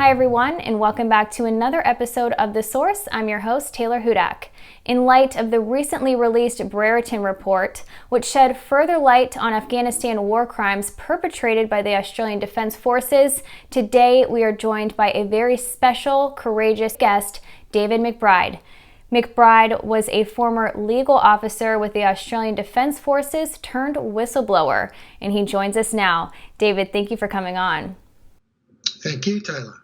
Hi everyone, and welcome back to another episode of The Source. I'm your host, Taylor Hudak. In light of the recently released Brereton Report, which shed further light on Afghanistan war crimes perpetrated by the Australian Defence Forces, today we are joined by a very special, courageous guest, David McBride. McBride was a former legal officer with the Australian Defence Forces turned whistleblower, and he joins us now. David, thank you for coming on. Thank you, Taylor.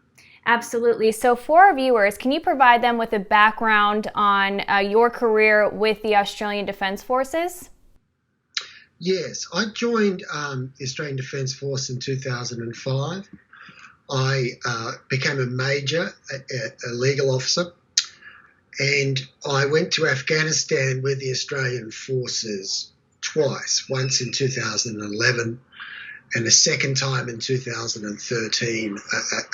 Absolutely. So for our viewers, can you provide them with a background on your career with the Australian Defence Forces? Yes, I joined the Australian Defence Force in 2005. I became a major, a legal officer, and I went to Afghanistan with the Australian Forces twice, once in 2011 and a second time in 2013,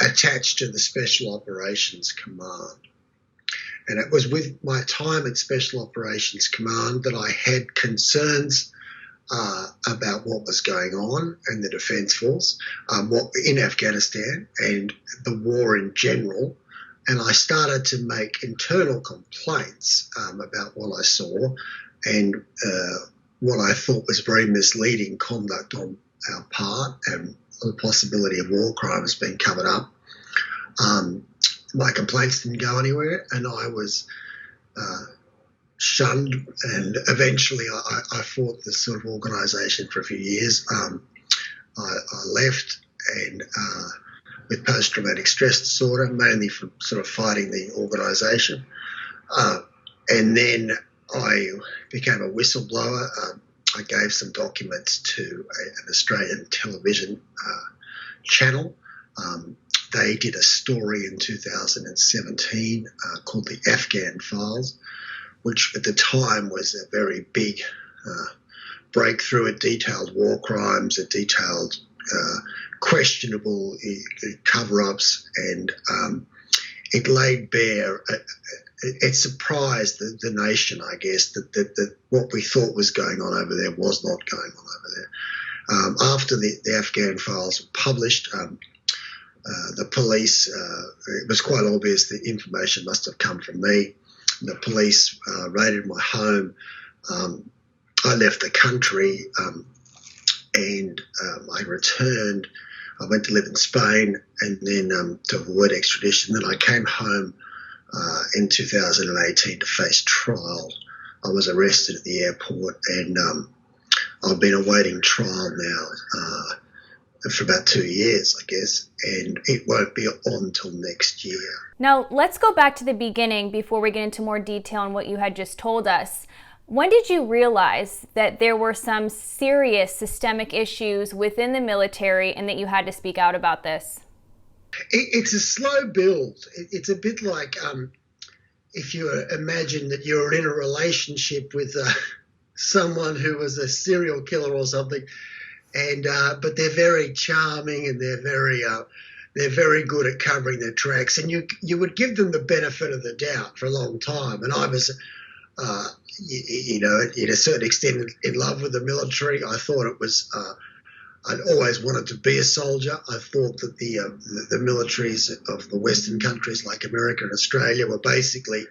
attached to the Special Operations Command. And it was with my time at Special Operations Command that I had concerns about what was going on in the Defence Force, in Afghanistan and the war in general. And I started to make internal complaints about what I saw and what I thought was very misleading conduct on our part and the possibility of war crimes being covered up. My complaints didn't go anywhere, and I was shunned, and eventually I fought this sort of organisation for a few years. I left and with post-traumatic stress disorder, mainly from sort of fighting the organisation. And then I became a whistleblower. I gave some documents to an Australian television channel. They did a story in 2017 called the Afghan Files, which at the time was a very big breakthrough. It detailed war crimes, it detailed questionable cover-ups, and it laid bare it surprised the nation, I guess, that what we thought was going on over there was not going on over there. After the Afghan Files were published, the police, it was quite obvious the information must have come from me. The police raided my home. I left the country and I returned. I went to live in Spain and then to avoid extradition. Then I came home in 2018 to face trial. I was arrested at the airport and I've been awaiting trial now for about 2 years, I guess, and it won't be on until next year. Now, let's go back to the beginning before we get into more detail on what you had just told us. When did you realize that there were some serious systemic issues within the military and that you had to speak out about this? It's a slow build. It's a bit like if you imagine that you're in a relationship with someone who was a serial killer or something, and but they're very charming and they're very good at covering their tracks, and you would give them the benefit of the doubt for a long time. And I was, in a certain extent, in love with the military. I thought it was. I'd always wanted to be a soldier. I thought that the militaries of the Western countries like America and Australia were basically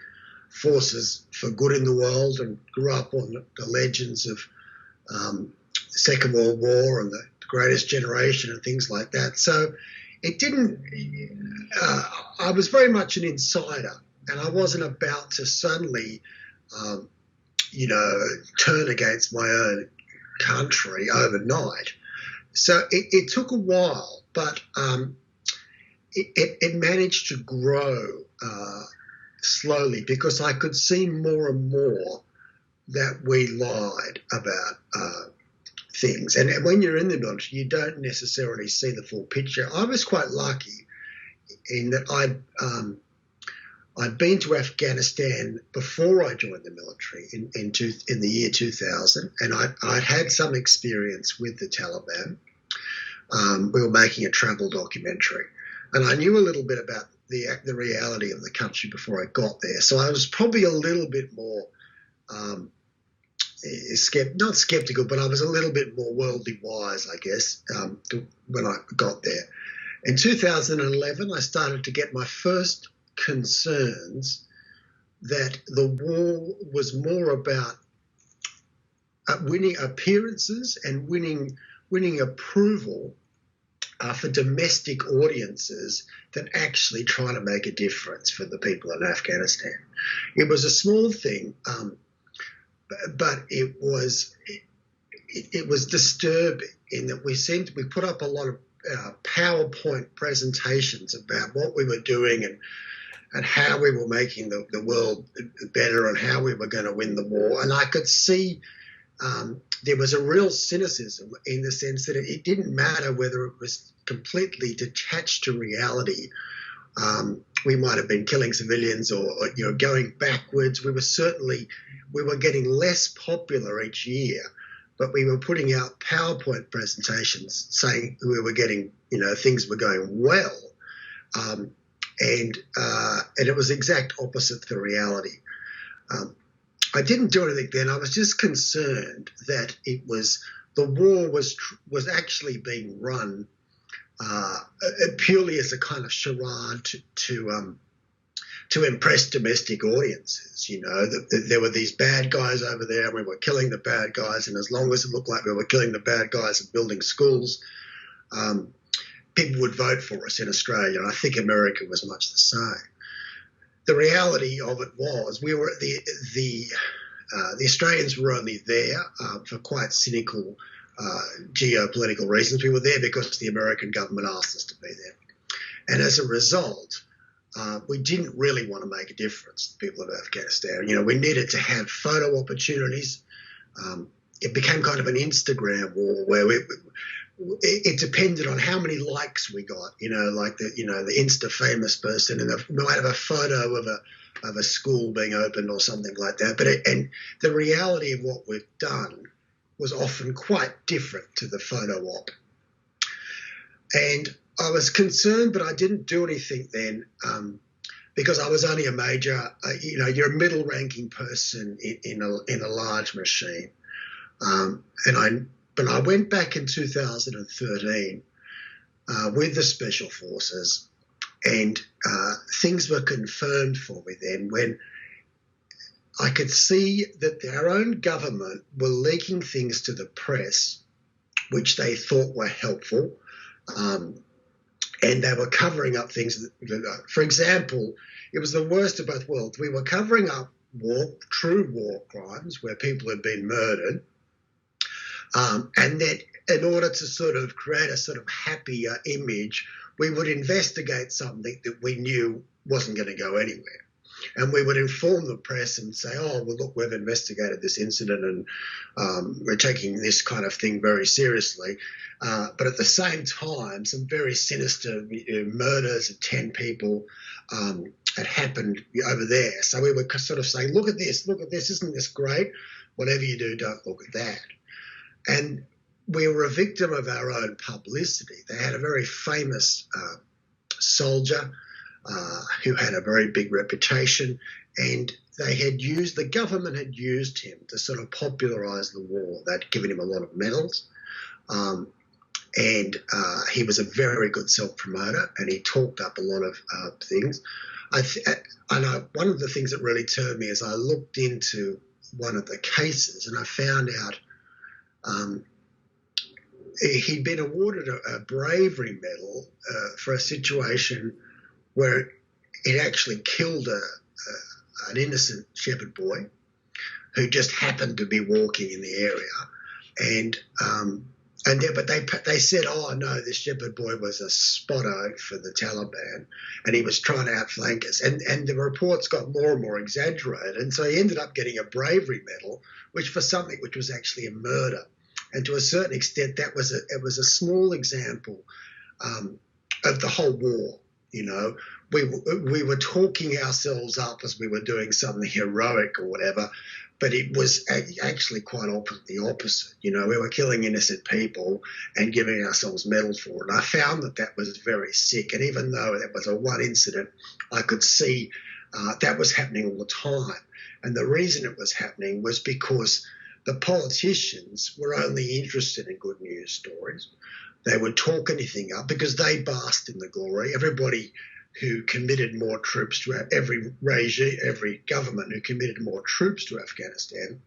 forces for good in the world, and grew up on the legends of the Second World War and the Greatest Generation and things like that. So it didn't, I was very much an insider, and I wasn't about to suddenly, turn against my own country overnight. So it took a while, but it managed to grow slowly because I could see more and more that we lied about things. And when you're in the military, you don't necessarily see the full picture. I was quite lucky in that I'd been to Afghanistan before I joined the military in the year 2000, and I'd had some experience with the Taliban. We were making a travel documentary, and I knew a little bit about the reality of the country before I got there. So I was probably a little bit more not skeptical, but I was a little bit more worldly wise, I guess, when I got there. In 2011, I started to get my first concerns that the war was more about winning appearances and winning approval for domestic audiences than actually trying to make a difference for the people in Afghanistan. It was a small thing, but it was disturbing in that we put up a lot of PowerPoint presentations about what we were doing and how we were making the world better and how we were going to win the war. And I could see there was a real cynicism in the sense that it didn't matter whether it was completely detached to reality. We might have been killing civilians or going backwards. We were getting less popular each year, but we were putting out PowerPoint presentations saying we were getting, things were going well. And it was the exact opposite to reality. I didn't do anything then. I was just concerned that the war was actually being run purely as a kind of charade to impress domestic audiences. There were these bad guys over there, and we were killing the bad guys. And as long as it looked like we were killing the bad guys and building schools, people would vote for us in Australia. And I think America was much the same. The reality of it was we were the Australians were only there for quite cynical geopolitical reasons. We were there because the American government asked us to be there. And as a result, we didn't really want to make a difference to the people of Afghanistan. We needed to have photo opportunities. It became kind of an Instagram war where it depended on how many likes we got, like the Insta famous person, and we might have a photo of a school being opened or something like that. And the reality of what we've done was often quite different to the photo op. And I was concerned, but I didn't do anything then because I was only a major. You're a middle-ranking person in a large machine, But I went back in 2013 with the Special Forces, and things were confirmed for me then when I could see that our own government were leaking things to the press which they thought were helpful, and they were covering up things. For example, it was the worst of both worlds. We were covering up true war crimes where people had been murdered, and that in order to sort of create a sort of happier image, we would investigate something that we knew wasn't going to go anywhere. And we would inform the press and say, oh, well, look, we've investigated this incident and we're taking this kind of thing very seriously. But at the same time, some very sinister murders of 10 people had happened over there. So we were sort of saying, look at this, isn't this great? Whatever you do, don't look at that. And we were a victim of our own publicity. They had a very famous soldier who had a very big reputation, and the government had used him to sort of popularise the war. They'd given him a lot of medals, and he was a very good self-promoter, and he talked up a lot of things. One of the things that really turned me is I looked into one of the cases, and I found out he'd been awarded a bravery medal for a situation where it actually killed an innocent shepherd boy who just happened to be walking in the area, but they said, oh no, this shepherd boy was a spotto for the Taliban, and he was trying to outflank us, and the reports got more and more exaggerated, and so he ended up getting a bravery medal, which for something which was actually a murder, and to a certain extent it was a small example of the whole war. We were talking ourselves up as we were doing something heroic or whatever, but it was actually quite the opposite. We were killing innocent people and giving ourselves medals for it. And I found that was very sick. And even though that was a one incident, I could see that was happening all the time. And the reason it was happening was because the politicians were only interested in good news stories. They would talk anything up because they basked in the glory. Everybody who committed more troops to every regime, every government who committed more troops to Afghanistan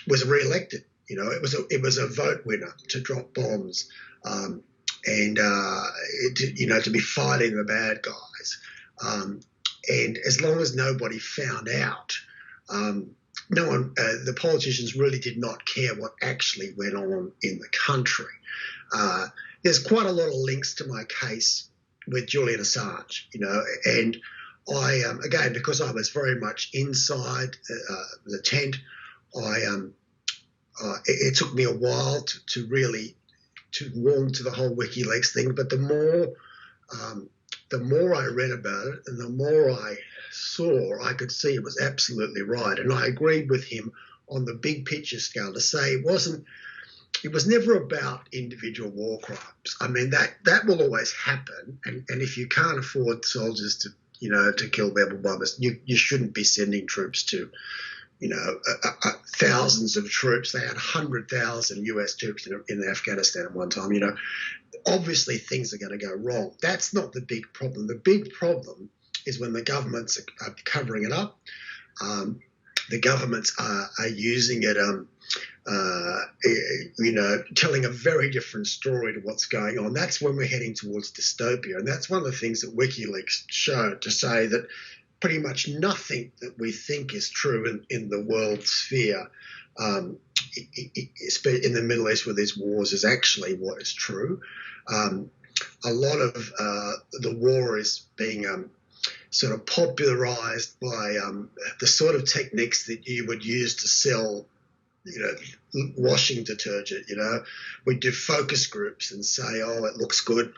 was re-elected. You know, it was a vote winner to drop bombs and to be fighting the bad guys. And as long as nobody found out, no one, the politicians really did not care what actually went on in the country. There's quite a lot of links to my case with Julian Assange, you know, and I, again, because I was very much inside the tent, it took me a while to really warm to the whole WikiLeaks thing. But the more I read about it and the more I saw, I could see it was absolutely right. And I agreed with him on the big picture scale to say it was never about individual war crimes. I mean, that will always happen. And if you can't afford soldiers to kill rebel bombers, you shouldn't be sending troops to, thousands of troops. They had 100,000 US troops in Afghanistan at one time. You know, obviously things are going to go wrong. That's not the big problem. The big problem is when the governments are covering it up. The governments are using it, telling a very different story to what's going on. That's when we're heading towards dystopia. And that's one of the things that WikiLeaks showed, to say that pretty much nothing that we think is true in the world sphere, in the Middle East where there's wars, is actually what is true. A lot of the war is being sort of popularized by the sort of techniques that you would use to sell, washing detergent. We do focus groups and say, oh, it looks good,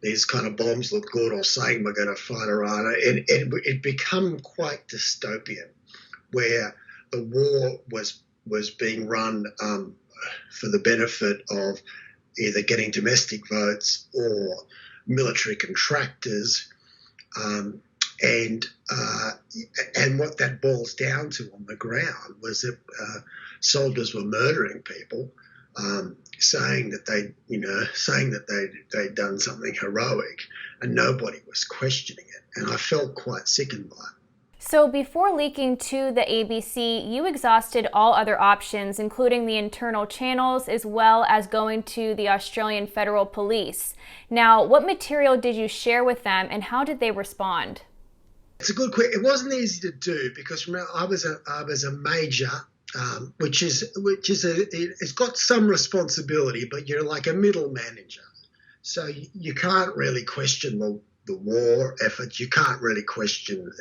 these kind of bombs look good, or saying we're going to fight Iran. And it become quite dystopian, where the war was being run for the benefit of either getting domestic votes or military contractors. And what that boils down to on the ground was that soldiers were murdering people, saying that they'd done something heroic, and nobody was questioning it. And I felt quite sickened by it. So before leaking to the ABC, you exhausted all other options, including the internal channels, as well as going to the Australian Federal Police. Now, what material did you share with them, and how did they respond? It's a good question. It wasn't easy to do because I was a major, it's got some responsibility, but you're like a middle manager, so you can't really question the war effort. You can't really question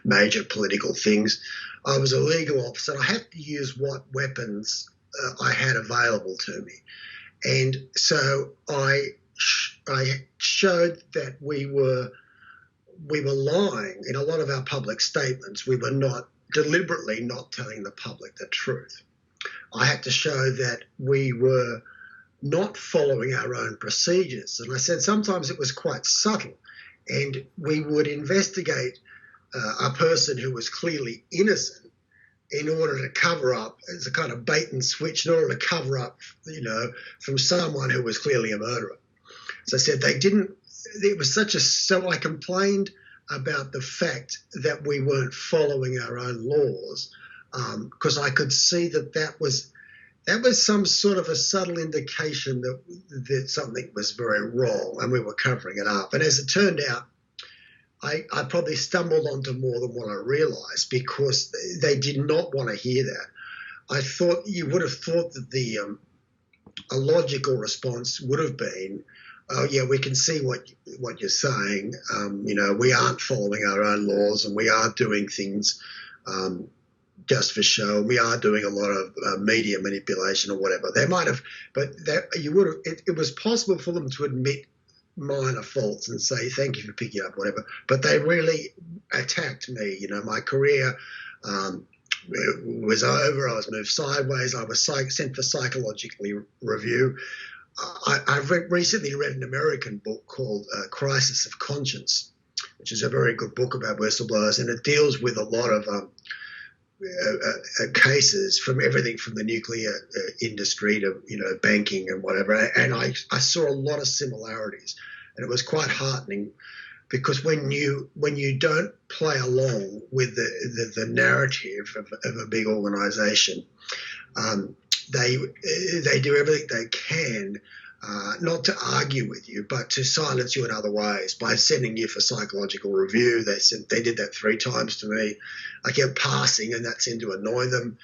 major political things. I was a legal officer. I had to use what weapons I had available to me, and so I showed that we were lying in a lot of our public statements. We were deliberately not telling the public the truth. I had to show that we were not following our own procedures. And I said sometimes it was quite subtle, and we would investigate a person who was clearly innocent in order to cover up, as a kind of bait and switch, in order to cover up, from someone who was clearly a murderer. So I said so I complained about the fact that we weren't following our own laws, because I could see that was some sort of a subtle indication that something was very wrong, and we were covering it up. And as it turned out, I probably stumbled onto more than what I realised, because they did not want to hear that. I thought you would have thought that a logical response would have been, oh yeah, we can see what you're saying. We aren't following our own laws, and we are doing things just for show. We are doing a lot of media manipulation or whatever. They might have, but it was possible for them to admit minor faults and say, thank you for picking up whatever. But they really attacked me. My career was over. I was moved sideways. I was sent for psychological review. I've recently read an American book called Crisis of Conscience, which is a very good book about whistleblowers, and it deals with a lot of cases from everything from the nuclear industry to banking and whatever, and I saw a lot of similarities, and it was quite heartening because when you don't play along with the narrative of a big organisation, they do everything they can. Not to argue with you, but to silence you in other ways by sending you for psychological review. They did that 3 times to me. I kept passing, and that seemed to annoy them.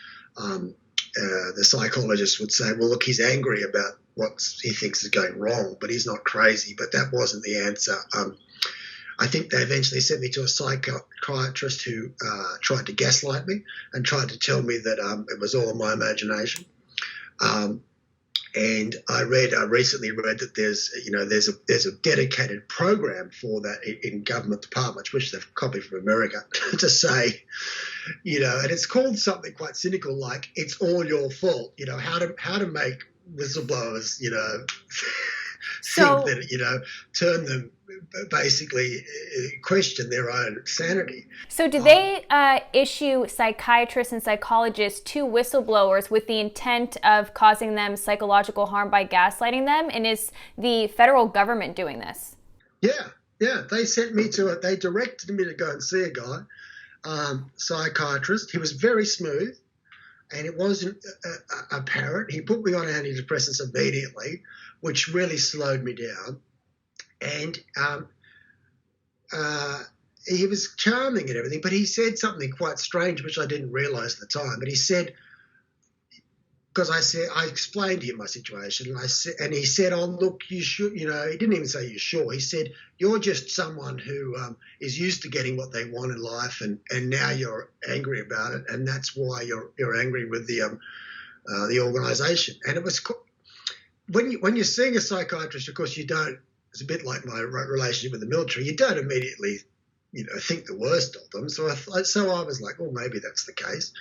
The psychologist would say, "Well, look, he's angry about what he thinks is going wrong, but he's not crazy." But that wasn't the answer. I think they eventually sent me to a psychiatrist who tried to gaslight me and tried to tell me that it was all in my imagination. And I recently read that there's a dedicated program for that in government departments, which they've copied from America, to say, and it's called something quite cynical, like it's all your fault. How to make whistleblowers, think that turn them basically question their own sanity. So did they issue psychiatrists and psychologists to whistleblowers with the intent of causing them psychological harm by gaslighting them? And is the federal government doing this? Yeah. They directed me to go and see a guy, psychiatrist. He was very smooth, and it wasn't apparent. He put me on antidepressants immediately, which really slowed me down. And he was charming and everything, but he said something quite strange, which I didn't realise at the time. But he said, because I explained to him my situation, and he said, "Oh, look, you should," he didn't even say, "You're sure." He said, "You're just someone who is used to getting what they want in life, and now you're angry about it, and that's why you're angry with the organisation." And it was when you're seeing a psychiatrist, of course, you don't. It's a bit like my relationship with the military. You don't immediately, think the worst of them. So I was like, "Oh, maybe that's the case."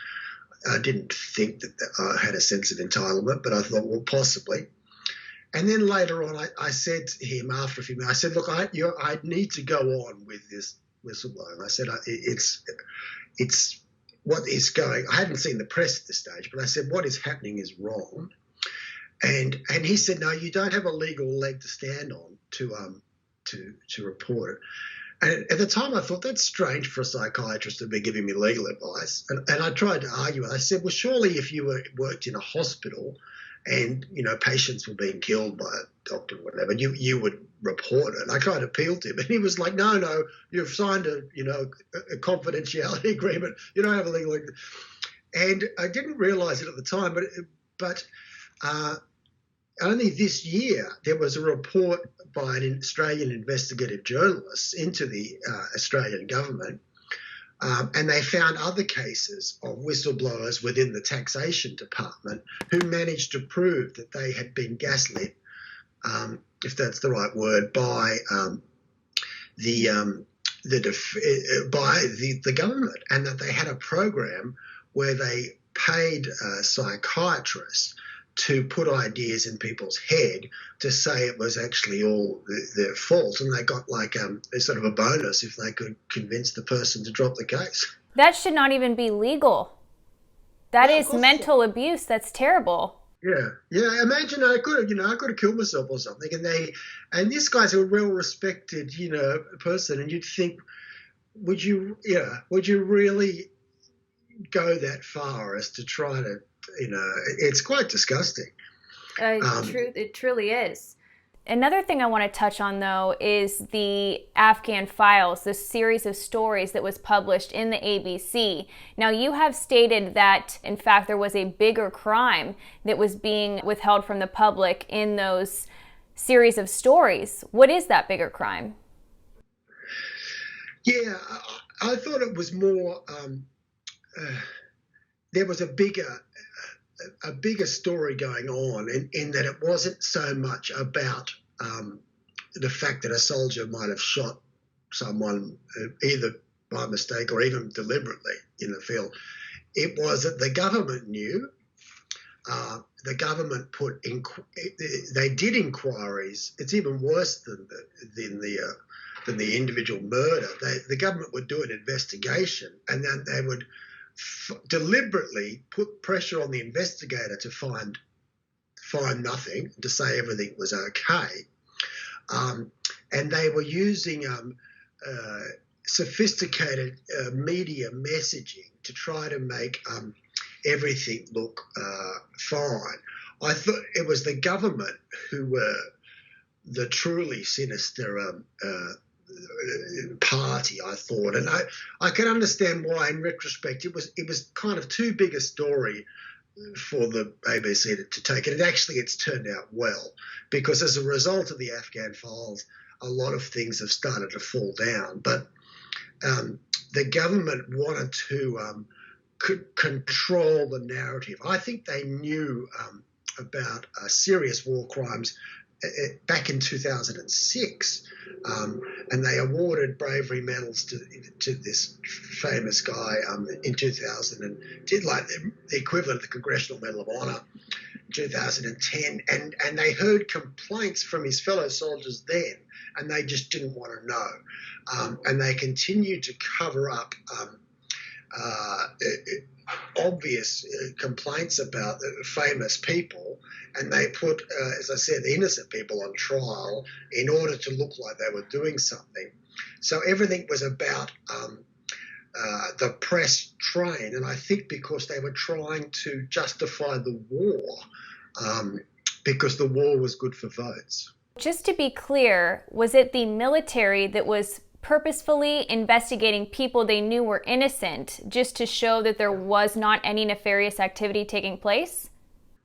I didn't think that I had a sense of entitlement, but I thought, well, possibly. And then later on, I said to him after a few minutes, I said, "Look, I need to go on with this whistleblower." And I said, it's what is going. I hadn't seen the press at this stage, but I said, what is happening is wrong. And he said, "No, you don't have a legal leg to stand on to report it." And at the time, I thought, that's strange for a psychiatrist to be giving me legal advice. And I tried to argue it. I said, well, surely if you worked in a hospital and, patients were being killed by a doctor or whatever, you would report it. And I tried to appeal to him. And he was like, no, you've signed a confidentiality agreement. You don't have a legal agreement. And I didn't realise it at the time, but only this year there was a report by an Australian investigative journalist into the Australian government, and they found other cases of whistleblowers within the taxation department who managed to prove that they had been gaslit, if that's the right word, by the government, and that they had a program where they paid psychiatrists to put ideas in people's head to say it was actually all their fault, and they got like a sort of a bonus if they could convince the person to drop the case. That should not even be legal. That is mental abuse. That's terrible. Yeah. Imagine I could have killed myself or something, and this guy's a well-respected person, and you'd think, would you really go that far as to try to? It's quite disgusting. It truly is. Another thing I want to touch on, though, is the Afghan Files, this series of stories that was published in the ABC. Now, you have stated that, in fact, there was a bigger crime that was being withheld from the public in those series of stories. What is that bigger crime? Yeah, I thought it was more... there was a bigger story going on in that it wasn't so much about the fact that a soldier might have shot someone either by mistake or even deliberately in the field. It was that the government knew. The government they did inquiries. It's even worse than the individual murder. The government would do an investigation, and then they would deliberately put pressure on the investigator to find nothing, to say everything was okay. And they were using sophisticated media messaging to try to make everything look fine. I thought it was the government who were the truly sinister party, I thought. And I can understand why, in retrospect, it was kind of too big a story for the ABC to take it. And actually, it's turned out well, because as a result of the Afghan Files, a lot of things have started to fall down. But the government wanted to control the narrative. I think they knew about serious war crimes back in 2006, and they awarded bravery medals to this famous guy in 2000, and did like the equivalent of the Congressional Medal of Honor in 2010, and they heard complaints from his fellow soldiers then, and they just didn't want to know, and they continued to cover up obvious complaints about famous people, and they put, as I said, the innocent people on trial in order to look like they were doing something. So everything was about the press train, and I think because they were trying to justify the war, because the war was good for votes. Just to be clear, was it the military that was purposefully investigating people they knew were innocent just to show that there was not any nefarious activity taking place?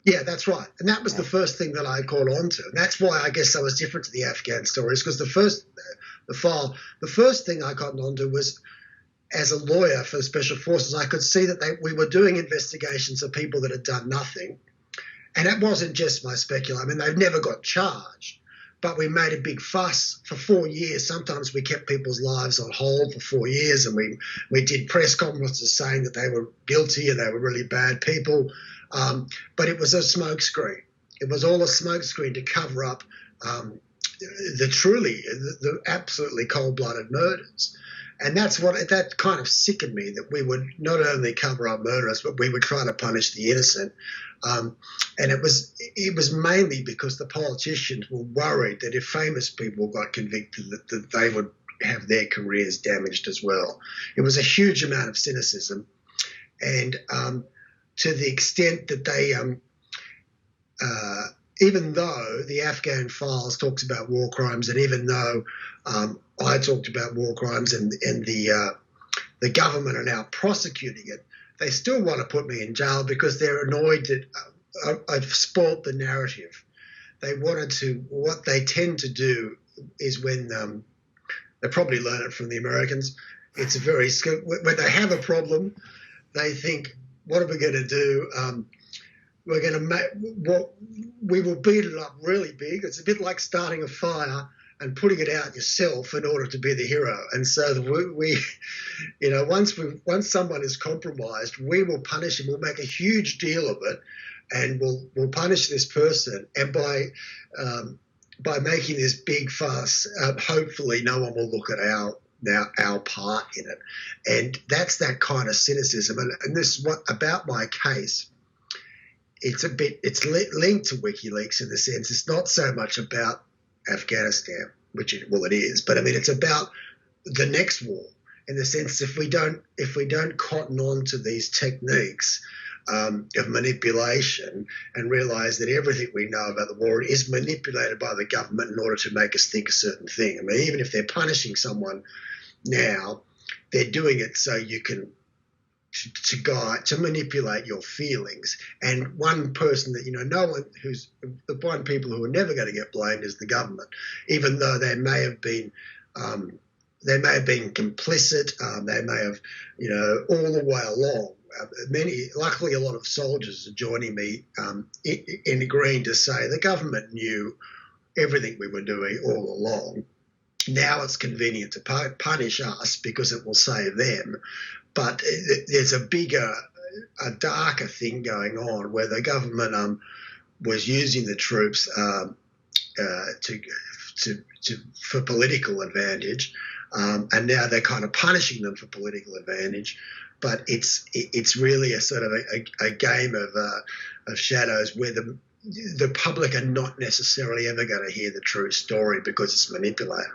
Yeah, that's right. And that was the first thing that I caught on to. And that's why I guess I was different to the Afghan stories, because the first thing I got onto was, as a lawyer for the Special Forces, I could see that we were doing investigations of people that had done nothing. And that wasn't just my speculation. I mean, they've never got charged. But we made a big fuss for 4 years. Sometimes we kept people's lives on hold for 4 years, and we did press conferences saying that they were guilty and they were really bad people. But it was a smokescreen. It was all a smokescreen to cover up the absolutely cold-blooded murders. And that kind of sickened me, that we would not only cover up murderers, but we would try to punish the innocent. And it was mainly because the politicians were worried that if famous people got convicted, that they would have their careers damaged as well. It was a huge amount of cynicism, and to the extent that they, even though the Afghan Files talks about war crimes, and even though I talked about war crimes, and the government are now prosecuting it, they still want to put me in jail because they're annoyed that I've spoilt the narrative. What they tend to do is, when they probably learn it from the Americans, it's when they have a problem, they think, what are we going to do? We're going to we will beat it up really big. It's a bit like starting a fire and putting it out yourself in order to be the hero. And so we once someone is compromised, we will punish him. We'll make a huge deal of it, and we'll punish this person. And by making this big fuss, hopefully no one will look at our part in it. And that's that kind of cynicism. And this is what about my case. It's linked to WikiLeaks in the sense it's not so much about Afghanistan, which it is, but I mean it's about the next war, in the sense if we don't cotton on to these techniques of manipulation and realise that everything we know about the war is manipulated by the government in order to make us think a certain thing. I mean, even if they're punishing someone now, they're doing it so you can to manipulate your feelings. And one person that no one the one people who are never going to get blamed is the government, even though they may have been complicit. They may have all the way along. Luckily, a lot of soldiers are joining me in agreeing to say the government knew everything we were doing all along. Now it's convenient to punish us because it will save them. But there's a darker thing going on, where the government was using the troops for political advantage, and now they're kind of punishing them for political advantage. But it's really a sort of a game of shadows where the public are not necessarily ever going to hear the true story because it's manipulated.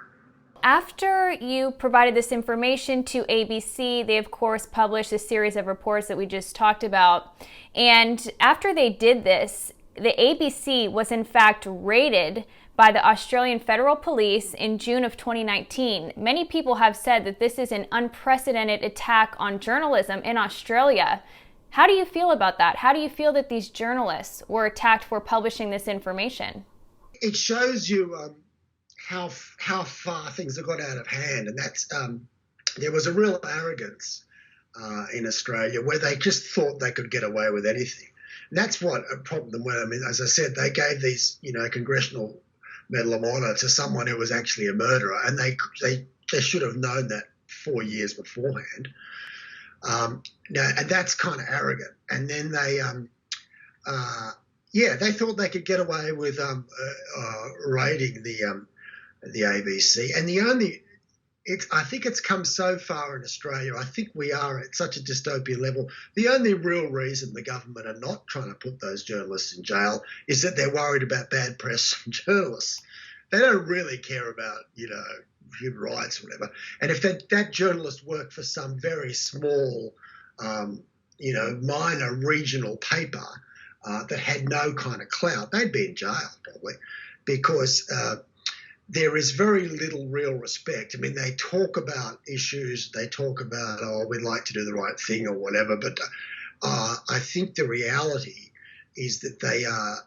After you provided this information to ABC, they of course published a series of reports that we just talked about. And after they did this, the ABC was in fact raided by the Australian Federal Police in June of 2019. Many people have said that this is an unprecedented attack on journalism in Australia. How do you feel about that? How do you feel that these journalists were attacked for publishing this information? It shows you how far things have got out of hand, and that's there was a real arrogance in Australia where they just thought they could get away with anything. And that's what a problem was. I mean, as I said, they gave these, Congressional Medal of Honor to someone who was actually a murderer, and they should have known that 4 years beforehand. And that's kind of arrogant. And then they thought they could get away with raiding the ABC. And I think it's come so far in Australia. I think we are at such a dystopian level. The only real reason the government are not trying to put those journalists in jail is that they're worried about bad press from journalists. They don't really care about, human rights or whatever. And if that journalist worked for some very small, minor regional paper that had no kind of clout, they'd be in jail probably, because there is very little real respect. I mean, they talk about issues, they talk about, we'd like to do the right thing or whatever, but I think the reality is that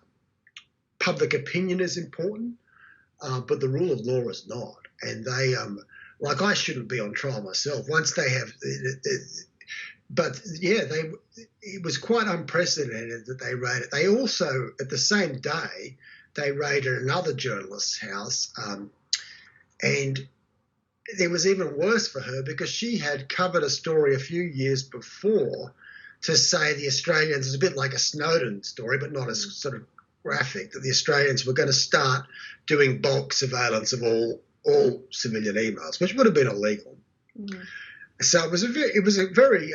public opinion is important, but the rule of law is not. And they, I shouldn't be on trial myself. Once they have, it was quite unprecedented that they raided. They also, at the same day, they raided another journalist's house, and it was even worse for her because she had covered a story a few years before to say the Australians, it's a bit like a Snowden story, but not as sort of graphic, that the Australians were going to start doing bulk surveillance of all civilian emails, which would have been illegal. Mm-hmm. So it was a very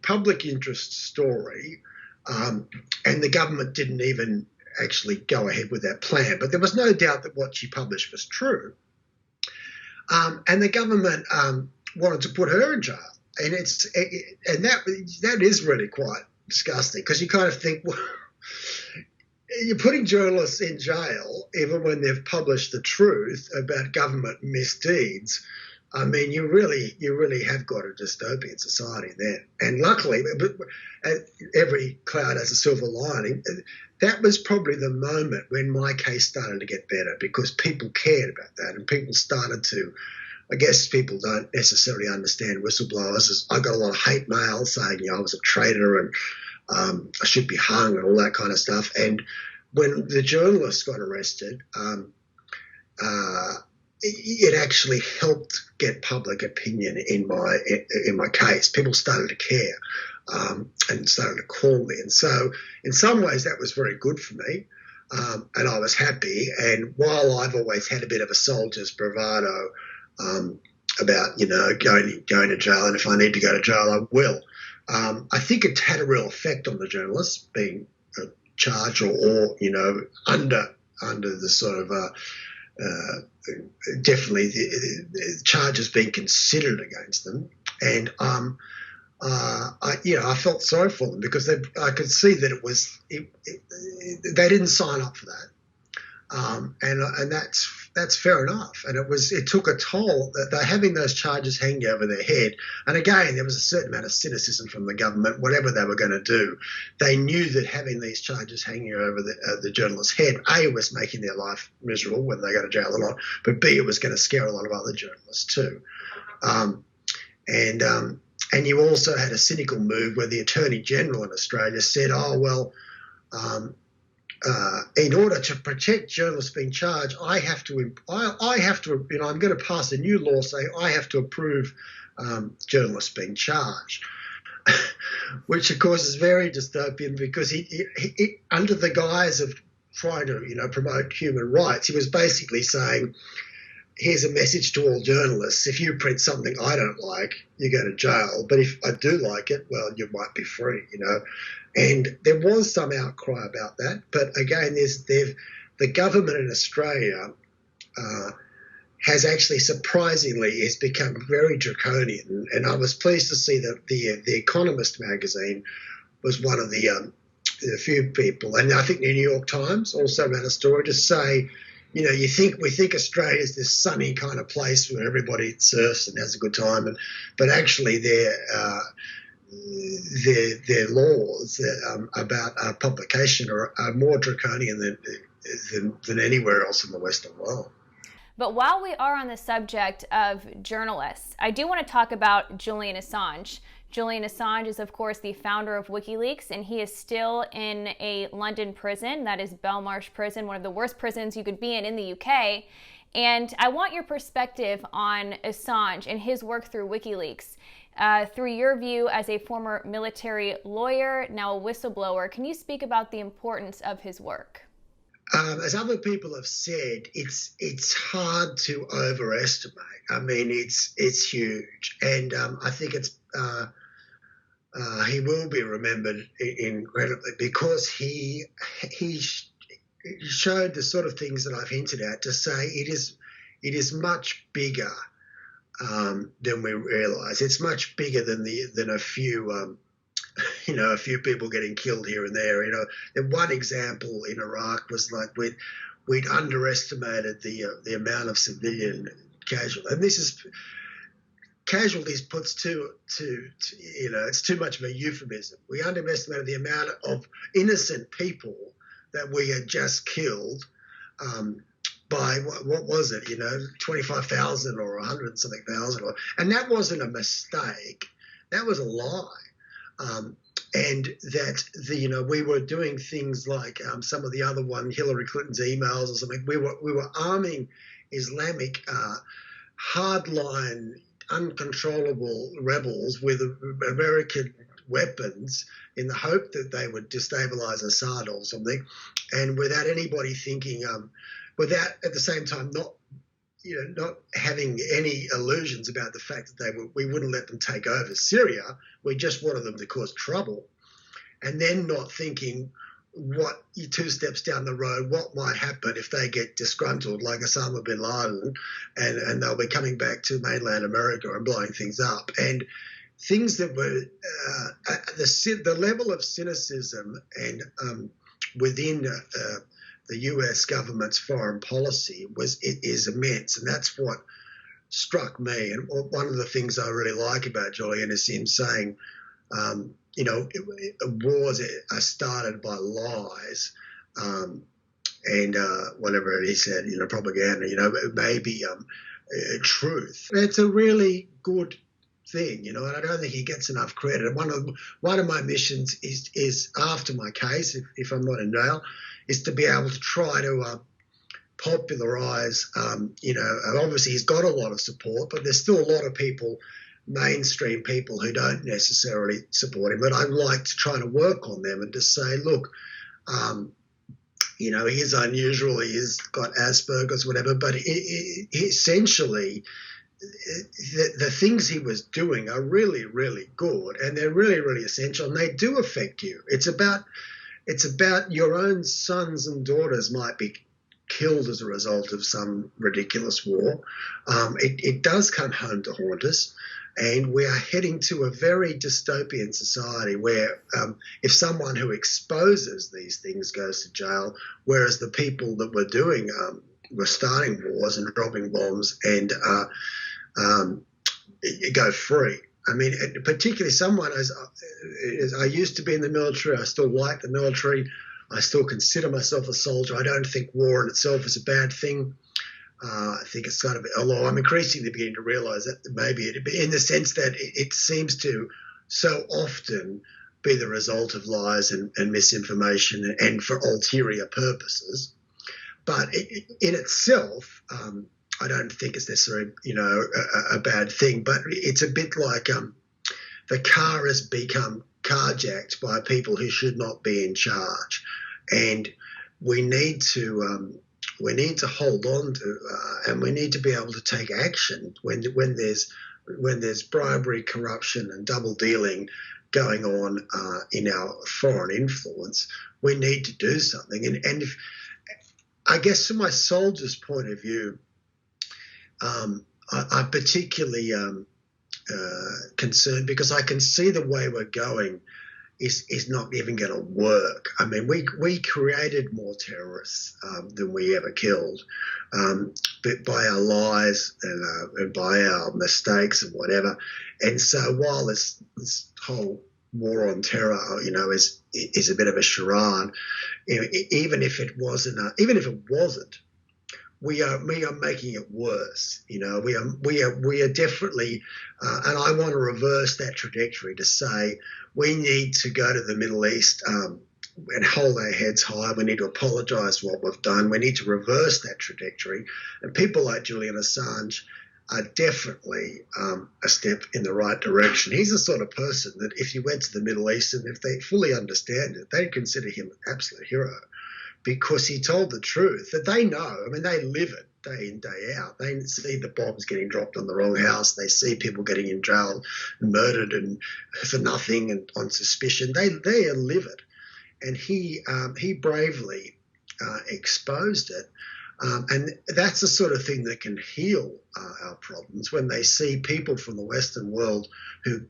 public interest story, and the government didn't even actually go ahead with that plan. But there was no doubt that what she published was true. And the government wanted to put her in jail. And that is really quite disgusting, because you kind of think, well, you're putting journalists in jail even when they've published the truth about government misdeeds. I mean, you really have got a dystopian society then. And luckily, every cloud has a silver lining. That was probably the moment when my case started to get better, because people cared about that, and people started to, I guess people don't necessarily understand whistleblowers. I got a lot of hate mail saying, I was a traitor and I should be hung and all that kind of stuff. And when the journalists got arrested, it actually helped get public opinion in my case. People started to care and started to call me. And so in some ways that was very good for me, and I was happy. And while I've always had a bit of a soldier's bravado about, going to jail, and if I need to go to jail, I will, I think it had a real effect on the journalists being charged or under the sort of definitely the charges being considered against them. And I felt sorry for them, because I could see that they didn't sign up for that, and that's fair enough. And it took a toll that they're having those charges hanging over their head. And again, there was a certain amount of cynicism from the government. Whatever they were going to do, they knew that having these charges hanging over the journalist's head, A, was making their life miserable whether they go to jail or not, but B, it was going to scare a lot of other journalists too. And you also had a cynical move where the Attorney General in Australia said, in order to protect journalists being charged, I have to, I'm going to pass a new law saying I have to approve journalists being charged, which of course is very dystopian, because he under the guise of trying to, promote human rights. He was basically saying, here's a message to all journalists. If you print something I don't like, you go to jail. But if I do like it, well, you might be free, And there was some outcry about that. But again, the government in Australia has actually surprisingly has become very draconian. And I was pleased to see that the Economist magazine was one of the few people, and I think the New York Times also ran a story to say, we think Australia is this sunny kind of place where everybody surfs and has a good time, but actually their laws about publication are more draconian than anywhere else in the Western world. But while we are on the subject of journalists, I do want to talk about Julian Assange. Julian Assange is, of course, the founder of WikiLeaks, and he is still in a London prison. That is Belmarsh Prison, one of the worst prisons you could be in the UK. And I want your perspective on Assange and his work through WikiLeaks. Through your view as a former military lawyer, now a whistleblower, can you speak about the importance of his work? As other people have said, it's hard to overestimate. I mean, it's huge, and I think he will be remembered incredibly because he showed the sort of things that I've hinted at, to say it is much bigger than we realise. It's much bigger than a few. A few people getting killed here and there. And one example in Iraq was like we'd underestimated the amount of civilian casualties, and this is casualties puts it's too much of a euphemism. We underestimated the amount of innocent people that we had just killed by what was it? 25,000 or 100 something thousand, and that wasn't a mistake. That was a lie. And that we were doing things like some of the other one, Hillary Clinton's emails or something. We were arming Islamic hardline, uncontrollable rebels with American weapons in the hope that they would destabilize Assad or something, and without anybody thinking, without at the same time not having any illusions about the fact that we wouldn't let them take over Syria. We just wanted them to cause trouble, and then not thinking what 2 steps down the road, what might happen if they get disgruntled like Osama bin Laden, and they'll be coming back to mainland America and blowing things up, and things that were the level of cynicism and within the US government's foreign policy is immense, and that's what struck me. And one of the things I really like about Julian is him saying, wars are started by lies, and whatever he said, propaganda, maybe truth. It's a really good thing, and I don't think he gets enough credit. And one of my missions is after my case, if I'm not in jail, is to be able to try to popularise, obviously he's got a lot of support, but there's still a lot of people, mainstream people, who don't necessarily support him. But I'd like to try to work on them and to say, look, he's unusual, he's got Asperger's, whatever, but essentially the things he was doing are really, really good, and they're really, really essential, and they do affect you. It's about your own sons and daughters might be killed as a result of some ridiculous war. It does come home to haunt us, and we are heading to a very dystopian society where if someone who exposes these things goes to jail, whereas the people that were starting wars and dropping bombs and go free. I mean, particularly someone as I used to be in the military. I still like the military. I still consider myself a soldier. I don't think war in itself is a bad thing. I think it's kind of, although I'm increasingly beginning to realise that maybe in the sense that it seems to so often be the result of lies and misinformation and for ulterior purposes. But in itself, I don't think it's necessarily, a bad thing, but it's a bit like the car has become carjacked by people who should not be in charge. And we need to hold on to, and we need to be able to take action when there's bribery, corruption, and double dealing going on in our foreign influence. We need to do something, and if, I guess from my soldier's point of view, I'm particularly concerned because I can see the way we're going is not even going to work. I mean, we created more terrorists than we ever killed, but by our lies and by our mistakes and whatever. And so while this whole war on terror, is a bit of a charade, even if it wasn't, we are making it worse. We are definitely, and I want to reverse that trajectory to say we need to go to the Middle East and hold our heads high. We need to apologise for what we've done. We need to reverse that trajectory. And people like Julian Assange are definitely a step in the right direction. He's the sort of person that if you went to the Middle East and if they fully understand it, they'd consider him an absolute hero, because he told the truth that they know. I mean, they live it day in, day out. They see the bombs getting dropped on the wrong house. They see people getting in jail, murdered and for nothing and on suspicion. They live it. And he bravely exposed it. And that's the sort of thing that can heal our problems, when they see people from the Western world who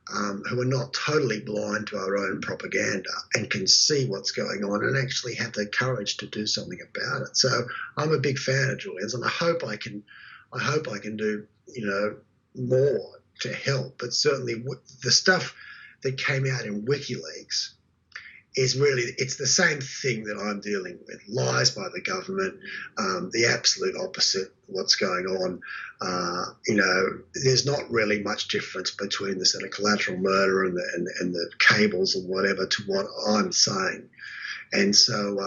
are not totally blind to our own propaganda and can see what's going on and actually have the courage to do something about it. So I'm a big fan of Julian's, and I hope I can do more to help. But certainly the stuff that came out in WikiLeaks is really, it's the same thing that I'm dealing with. Lies by the government, the absolute opposite of what's going on. There's not really much difference between the sort of collateral murder and the cables and whatever to what I'm saying. And so,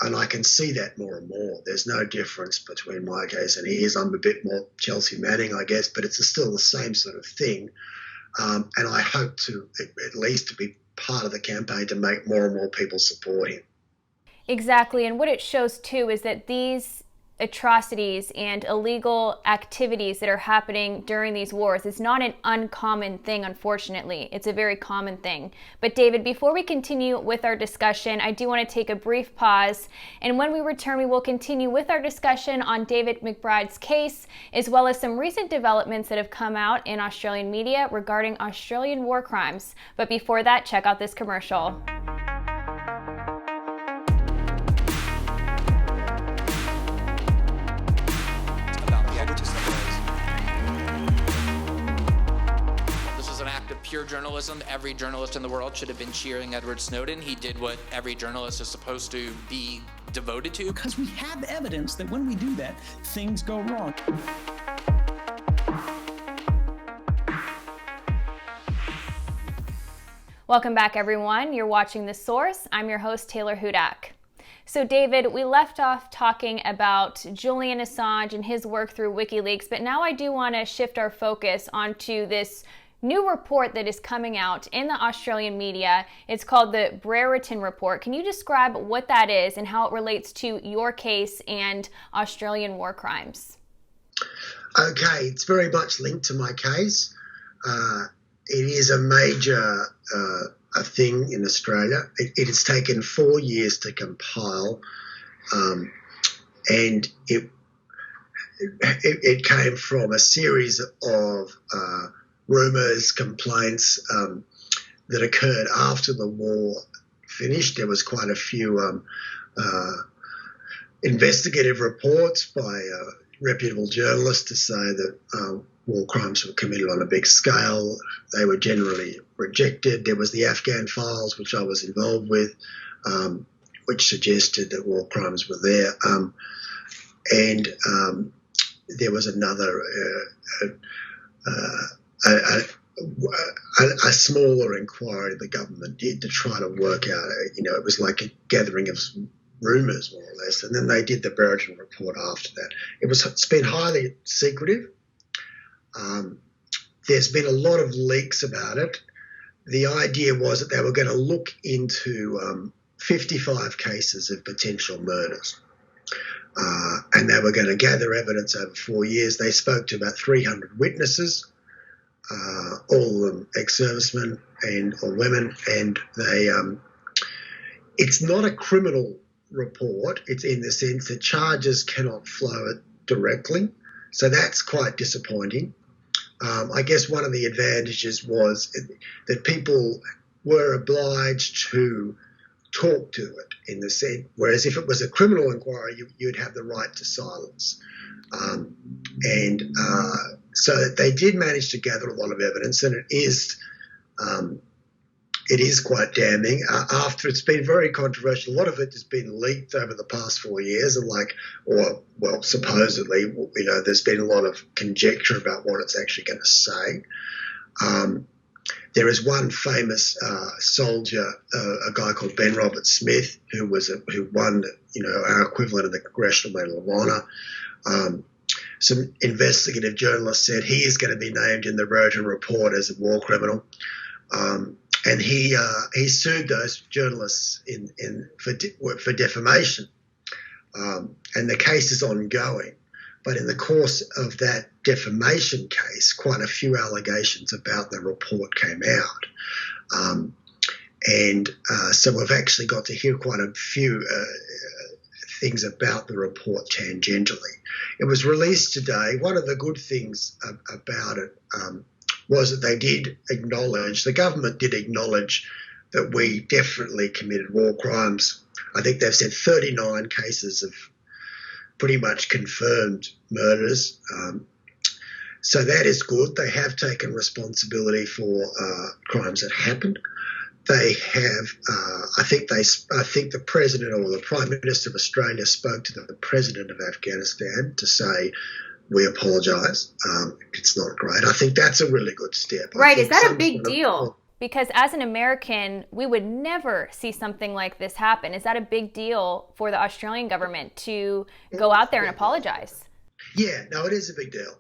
and I can see that more and more. There's no difference between my case and his. I'm a bit more Chelsea Manning, I guess, but it's still the same sort of thing. And I hope to, at least, to be part of the campaign to make more and more people support him. Exactly, and what it shows too is that these atrocities and illegal activities that are happening during these wars is not an uncommon thing, unfortunately. It's a very common thing. But David, before we continue with our discussion, I do want to take a brief pause, and when we return, we will continue with our discussion on David McBride's case, as well as some recent developments that have come out in Australian media regarding Australian war crimes. But before that, check out this commercial. Pure journalism. Every journalist in the world should have been cheering Edward Snowden. He did what every journalist is supposed to be devoted to. Because we have evidence that when we do that, things go wrong. Welcome back, everyone. You're watching The Source. I'm your host, Taylor Hudak. So David, we left off talking about Julian Assange and his work through WikiLeaks, but now I do want to shift our focus onto this new report that is coming out in the Australian media. It's called the Brereton Report. Can you describe what that is and how it relates to your case and Australian war crimes? Okay, it's very much linked to my case. It is a major thing in Australia. It has taken 4 years to compile, and it came from a series of rumours, complaints that occurred after the war finished. There was quite a few investigative reports by reputable journalists to say that war crimes were committed on a big scale. They were generally rejected. There was the Afghan Files, which I was involved with, which suggested that war crimes were there. And there was another a smaller inquiry the government did to try to work out, it was like a gathering of rumours, more or less, and then they did the Brereton Report after that. It's been highly secretive. There's been a lot of leaks about it. The idea was that they were going to look into 55 cases of potential murders. And they were going to gather evidence over 4 years. They spoke to about 300 witnesses, all of them ex-servicemen or women, and it's not a criminal report. It's in the sense that charges cannot flow directly, so that's quite disappointing. I guess one of the advantages was that people were obliged to talk to it in the sense, whereas if it was a criminal inquiry, you'd have the right to silence. So that they did manage to gather a lot of evidence, and it is quite damning. After it's been very controversial, a lot of it has been leaked over the past 4 years, and supposedly, there's been a lot of conjecture about what it's actually going to say. There is one famous soldier, a guy called Ben Robert Smith, who won, our equivalent of the Congressional Medal of Honor. Some investigative journalists said he is going to be named in the Brereton Report as a war criminal, and he sued those journalists for defamation, and the case is ongoing. But in the course of that defamation case, quite a few allegations about the report came out. So we've actually got to hear quite a few things about the report tangentially. It was released today. One of the good things about it was that the government did acknowledge that we definitely committed war crimes. I think they've said 39 cases of pretty much confirmed murders. So that is good. They have taken responsibility for crimes that happened. They have, I think the President or the Prime Minister of Australia spoke to the President of Afghanistan to say, we apologise. It's not great. I think that's a really good step. Right. Is that a big deal? Because as an American, we would never see something like this happen. Is that a big deal for the Australian government to go out there and apologize? Yeah, no, it is a big deal.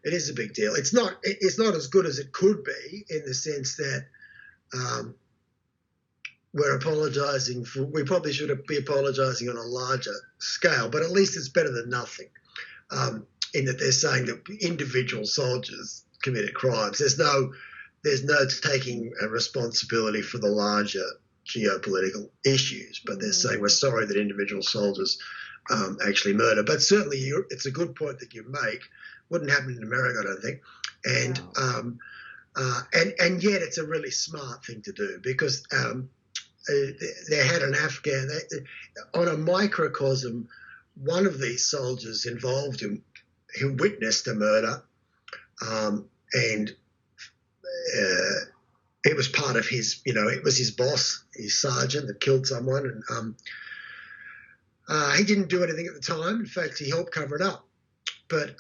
It is a big deal. It's not as good as it could be in the sense that we're apologising for. We probably should be apologising on a larger scale, but at least it's better than nothing. In that they're saying that individual soldiers committed crimes. There's no taking a responsibility for the larger geopolitical issues, but they're saying we're sorry that individual soldiers actually murder. But certainly it's a good point that you make. Wouldn't happen in America, I don't think. And yet it's a really smart thing to do because they had an Afghan, on a microcosm, one of these soldiers involved who witnessed a murder, and it was part of his, it was his boss, his sergeant that killed someone, and he didn't do anything at the time. In fact, he helped cover it up. But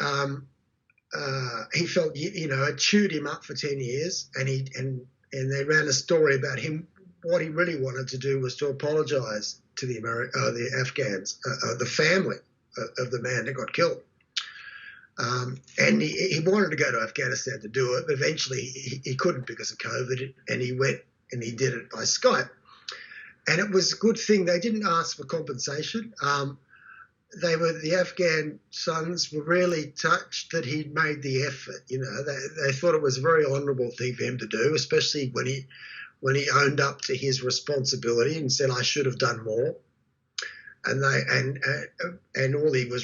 he felt, it chewed him up for 10 years, and they ran a story about him. What he really wanted to do was to apologise to the Afghans, the family of the man that got killed. And he wanted to go to Afghanistan to do it, but eventually he couldn't because of COVID, and he went and he did it by Skype. And it was a good thing. They didn't ask for compensation. The Afghan sons were really touched that he'd made the effort. They thought it was a very honourable thing for him to do, especially when he owned up to his responsibility and said, I should have done more. And all he was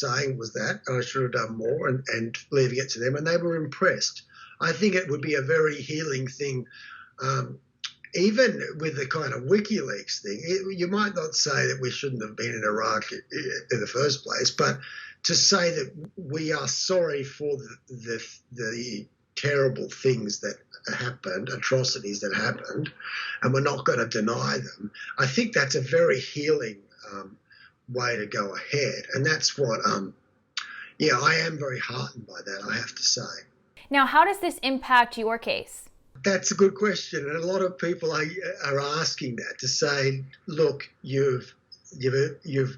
saying was that I should have done more, and leaving it to them, and they were impressed. I think it would be a very healing thing, even with the kind of WikiLeaks thing. You might not say that we shouldn't have been in Iraq in the first place, but to say that we are sorry for the terrible things that happened, atrocities that happened, and we're not going to deny them. I think that's a very healing way to go ahead, and that's what I am very heartened by that, I have to say. Now, how does this impact your case? That's a good question, and a lot of people are asking that, to say, look, you've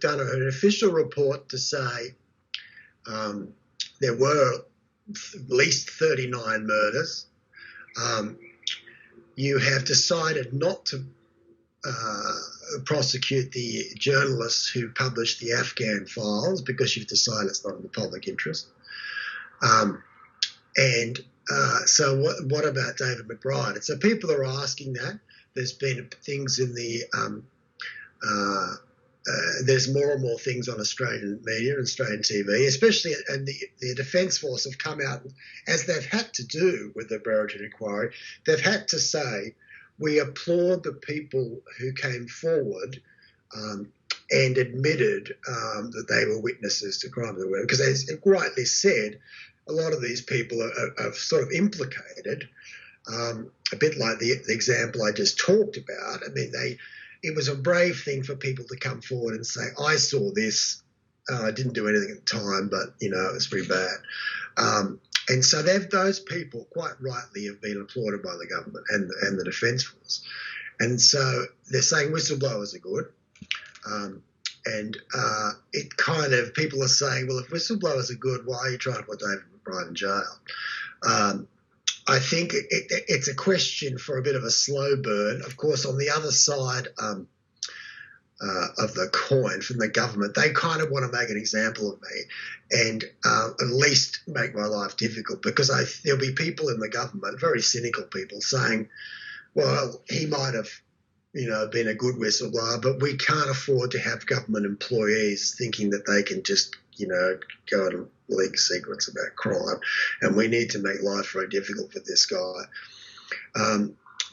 done an official report to say there were at least 39 murders. You have decided not to prosecute the journalists who published the Afghan Files because you've decided it's not in the public interest. So what about David McBride? And so people are asking that. There's been things in the there's more and more things on Australian media and Australian TV, especially, and the Defence Force have come out, as they've had to do with the Brereton inquiry, they've had to say, we applaud the people who came forward and admitted that they were witnesses to crime, because as rightly said, a lot of these people are sort of implicated, a bit like the example I just talked about. I mean, it was a brave thing for people to come forward and say, I saw this, I didn't do anything at the time, but, it was pretty bad. And so those people, quite rightly, have been applauded by the government and the Defence Force. And so they're saying whistleblowers are good. It kind of, people are saying, well, if whistleblowers are good, why are you trying to put David McBride in jail? I think it's a question for a bit of a slow burn. Of course, on the other side of the coin from the government, they kind of want to make an example of me and at least make my life difficult, because there'll be people in the government, very cynical people, saying, well, he might have been a good whistleblower, but we can't afford to have government employees thinking that they can just, go and leak secrets about crime, and we need to make life very difficult for this guy.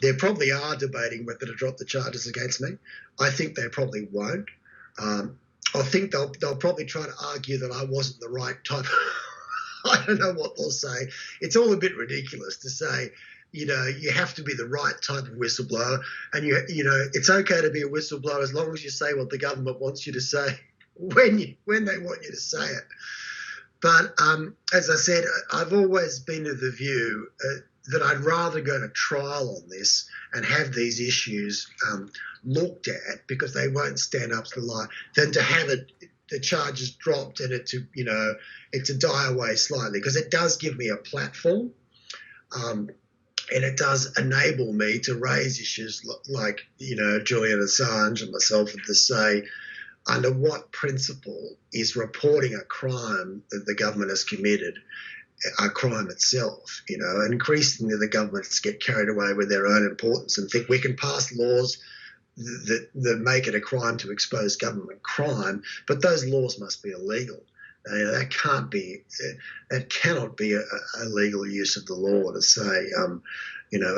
They probably are debating whether to drop the charges against me. I think they probably won't. I think they'll probably try to argue that I wasn't the right type. I don't know what they'll say. It's all a bit ridiculous to say, you have to be the right type of whistleblower, and it's okay to be a whistleblower as long as you say what the government wants you to say when they want you to say it. But as I said, I've always been of the view that I'd rather go to trial on this and have these issues looked at, because they won't stand up to the lie, than to have the charges dropped and it to die away slightly, because it does give me a platform. And it does enable me to raise issues like, Julian Assange and myself, and to say, under what principle is reporting a crime that the government has committed a crime itself? Increasingly the governments get carried away with their own importance and think we can pass laws that make it a crime to expose government crime, but those laws must be illegal. That cannot be a legal use of the law to say,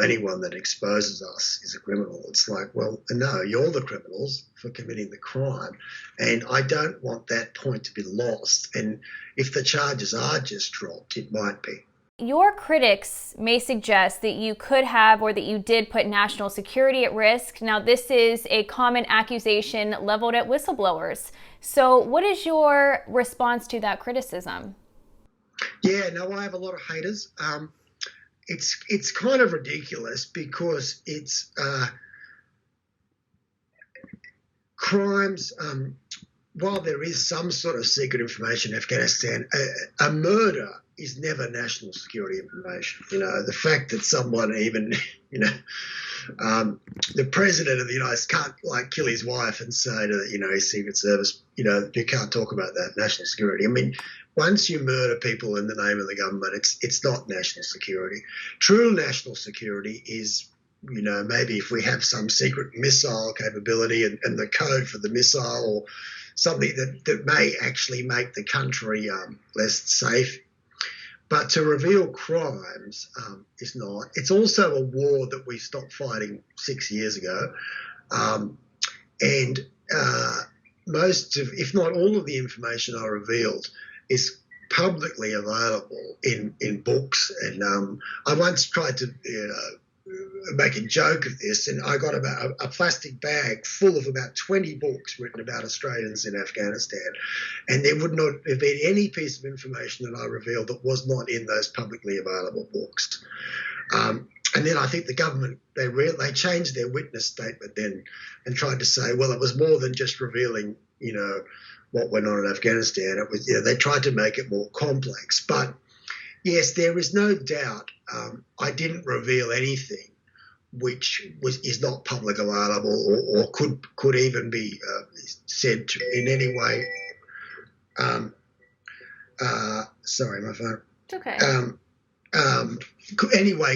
anyone that exposes us is a criminal. It's like, well, no, you're the criminals for committing the crime. And I don't want that point to be lost. And if the charges are just dropped, it might be. Your critics may suggest that you could have, or that you did, put national security at risk. Now, this is a common accusation leveled at whistleblowers. So what is your response to that criticism? Yeah, no, I have a lot of haters. It's kind of ridiculous, because it's crimes. While there is some sort of secret information in Afghanistan, a murder is never national security information. The fact that someone even, the president of the United States can't kill his wife and say to his Secret Service, you can't talk about that, national security. I mean, once you murder people in the name of the government, it's not national security. True national security is, maybe if we have some secret missile capability and the code for the missile, or something that may actually make the country less safe. But to reveal crimes is not. It's also a war that we stopped fighting 6 years ago. Most of, if not all of the information I revealed is publicly available in books. And I once tried to make a joke of this, and I got about a plastic bag full of about 20 books written about Australians in Afghanistan, and there would not have been any piece of information that I revealed that was not in those publicly available books. And then I think the government, they changed their witness statement then and tried to say, well, it was more than just revealing, what went on in Afghanistan. It was, they tried to make it more complex. But yes, there is no doubt I didn't reveal anything is not public available or could even be said to in any way. Sorry, my phone. It's okay.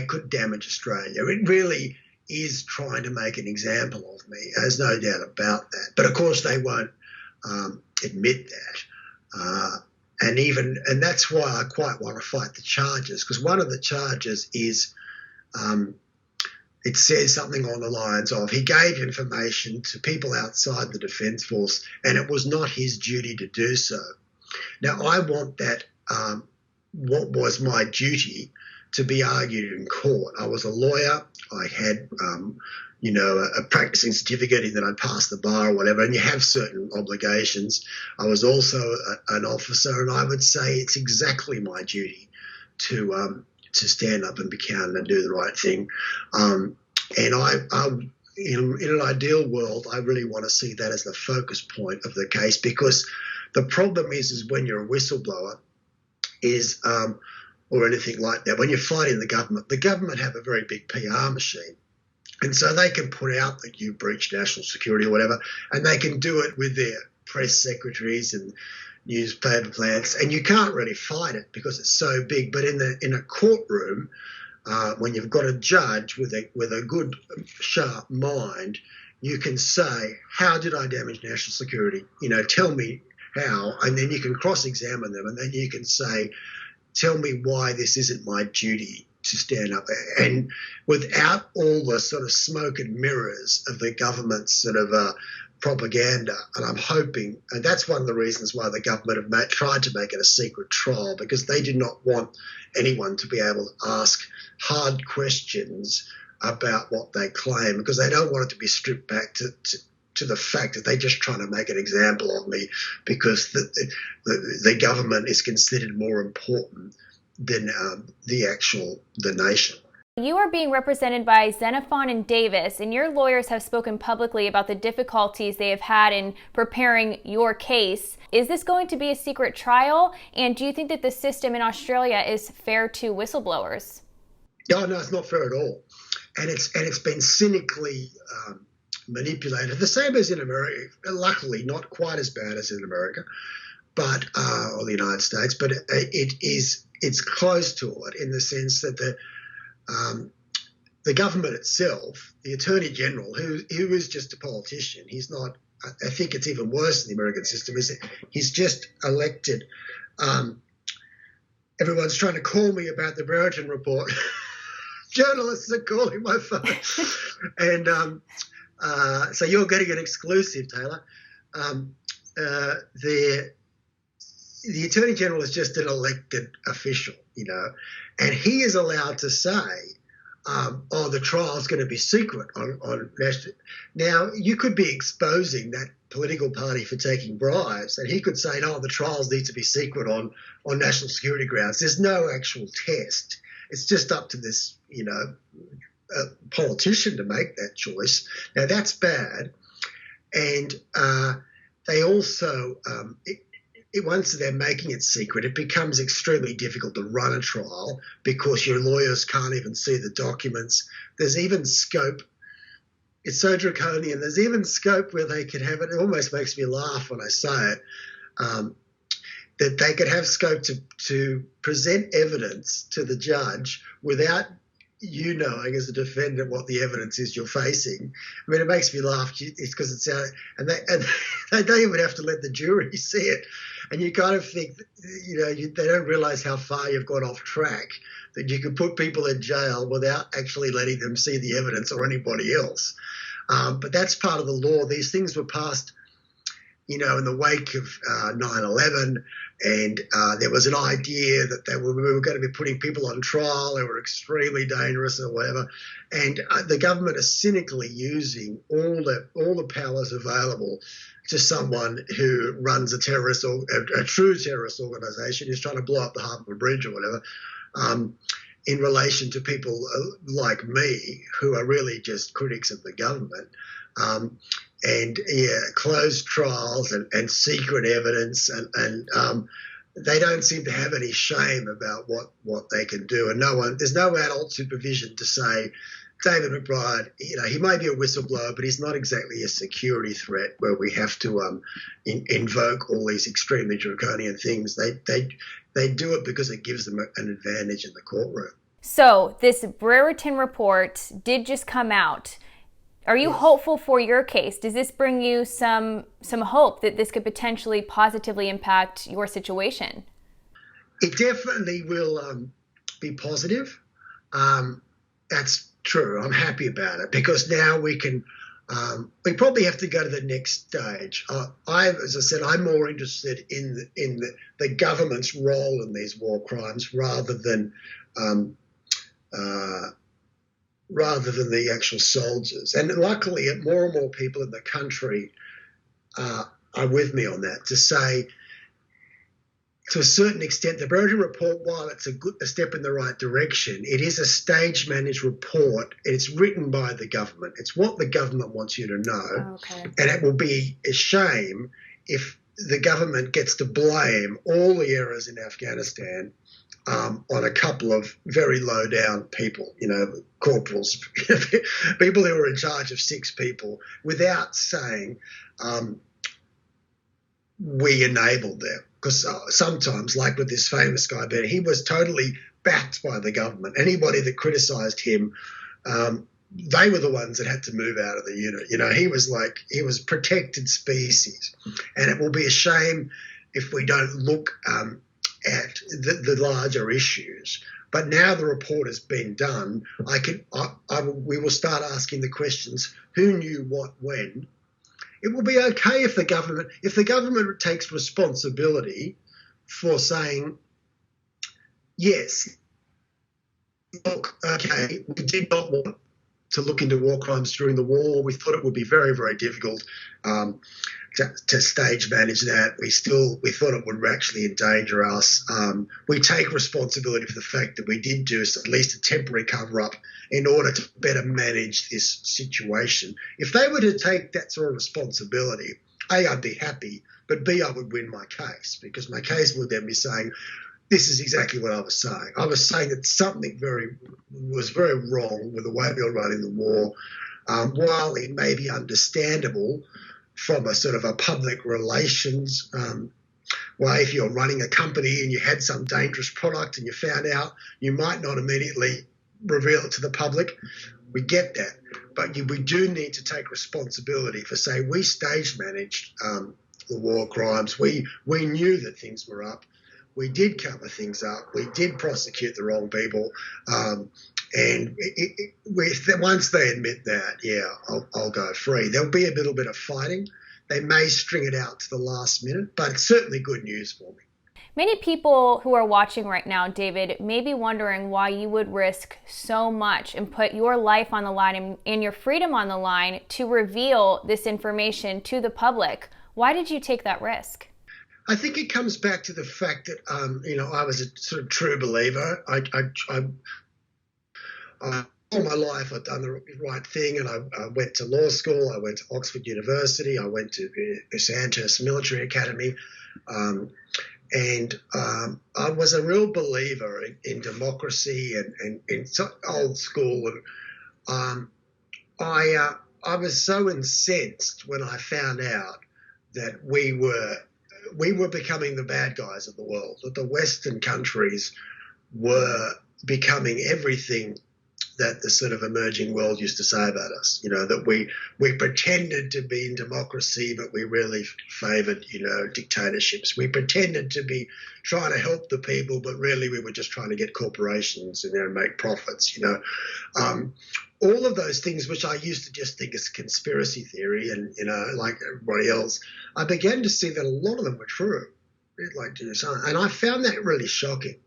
Could damage Australia. It really is trying to make an example of me. There's no doubt about that. But of course they won't admit that. And that's why I quite want to fight the charges, because one of the charges is it says something on the lines of he gave information to people outside the Defence Force and it was not his duty to do so. Now, I want that, what was my duty, to be argued in court. I was a lawyer. I had, a practicing certificate in that I passed the bar or whatever, and you have certain obligations. I was also an officer, and I would say it's exactly my duty to stand up and be counted and do the right thing. And in an ideal world, I really want to see that as the focus point of the case, because the problem is when you're a whistleblower or anything like that, when you're fighting the government have a very big PR machine. And so they can put out that you breached national security or whatever, and they can do it with their press secretaries and newspaper plants, and you can't really fight it because it's so big. But in a courtroom, when you've got a judge with a good, sharp mind, you can say, how did I damage national security? Tell me how, and then you can cross-examine them, and then you can say, tell me why this isn't my duty to stand up, and without all the sort of smoke and mirrors of the government's sort of propaganda. And I'm hoping, and that's one of the reasons why the government have tried to make it a secret trial, because they do not want anyone to be able to ask hard questions about what they claim, because they don't want it to be stripped back to the fact that they're just trying to make an example of me because the government is considered more important than the nation. You are being represented by Xenophon and Davis, and your lawyers have spoken publicly about the difficulties they have had in preparing your case. Is this going to be a secret trial? And do you think that the system in Australia is fair to whistleblowers? No, it's not fair at all. And it's been cynically manipulated, the same as in America. Luckily, not quite as bad as in America, but or the United States. But it's close to it in the sense that the government itself, the Attorney General, who is just a politician, he's not. I think it's even worse in the American system. Is that he's just elected. Everyone's trying to call me about the Brereton Report. Journalists are calling my phone, and so you're getting an exclusive, Taylor. The Attorney General is just an elected official, and he is allowed to say, the trial's going to be secret on national. Now, you could be exposing that political party for taking bribes, and he could say, no, the trials need to be secret on national security grounds. There's no actual test. It's just up to this, politician to make that choice. Now, that's bad. And they also, once they're making it secret, it becomes extremely difficult to run a trial because your lawyers can't even see the documents. There's even scope. It's so draconian. There's even scope where they could have it. It almost makes me laugh when I say it, that they could have scope to present evidence to the judge without you knowing as a defendant what the evidence is you're facing. I mean, it makes me laugh. It's because it's out, and they don't even have to let the jury see it. And you kind of think, they don't realise how far you've gone off track, that you can put people in jail without actually letting them see the evidence or anybody else. But that's part of the law. These things were passed, in the wake of 9/11, and there was an idea that we were going to be putting people on trial. They were extremely dangerous or whatever, and the government is cynically using all the powers available to someone who runs a true terrorist organisation who's trying to blow up the Harbour Bridge or whatever, in relation to people like me who are really just critics of the government. And closed trials and secret evidence, and they don't seem to have any shame about what they can do. And there's no adult supervision to say, David McBride, he may be a whistleblower, but he's not exactly a security threat where we have to invoke all these extremely draconian things. They do it because it gives them an advantage in the courtroom. So this Brereton Report did just come out. Are you hopeful for your case? Does this bring you some hope that this could potentially positively impact your situation? It definitely will be positive. That's true. I'm happy about it because now we can. We probably have to go to the next stage. As I said, I'm more interested in the government's role in these war crimes rather than the actual soldiers. And luckily, more and more people in the country are with me on that to say, to a certain extent, the Brereton Report, while it's a step in the right direction, it is a stage-managed report. It's written by the government. It's what the government wants you to know. Okay. And it will be a shame if the government gets to blame all the errors in Afghanistan on a couple of very low-down people, corporals, people who are in charge of 6 people, without saying we enabled them. Because sometimes, like with this famous guy, Ben, he was totally backed by the government. Anybody that criticised him, they were the ones that had to move out of the unit. He was protected species. And it will be a shame if we don't look at the larger issues. But now the report has been done, we will start asking the questions, who knew what when? It will be okay if the government takes responsibility for saying, yes, look, okay, we did not want to look into war crimes during the war. We thought it would be very, very difficult to stage manage that. We thought it would actually endanger us. We take responsibility for the fact that we did do at least a temporary cover-up in order to better manage this situation. If they were to take that sort of responsibility, A, I'd be happy, but B, I would win my case, because my case would then be saying, this is exactly what I was saying. I was saying that something was very wrong with the way we were running the war. While it may be understandable from a sort of a public relations way, if you're running a company and you had some dangerous product and you found out, you might not immediately reveal it to the public. We get that. But we do need to take responsibility for saying we stage managed the war crimes. We knew that things were up. We did cover things up. We did prosecute the wrong people. And once they admit that, I'll go free. There'll be a little bit of fighting. They may string it out to the last minute, but it's certainly good news for me. Many people who are watching right now, David, may be wondering why you would risk so much and put your life on the line and your freedom on the line to reveal this information to the public. Why did you take that risk? I think it comes back to the fact that, I was a sort of true believer. All my life I've done the right thing, and I went to law school, I went to Oxford University, I went to Sandhurst Military Academy, and I was a real believer in democracy and in old school. And I was so incensed when I found out that we were becoming the bad guys of the world, that the Western countries were becoming everything that the sort of emerging world used to say about us, that we pretended to be in democracy, but we really favoured, dictatorships. We pretended to be trying to help the people, but really we were just trying to get corporations in there and make profits, all of those things, which I used to just think is conspiracy theory and, like everybody else, I began to see that a lot of them were true. And I found that really shocking.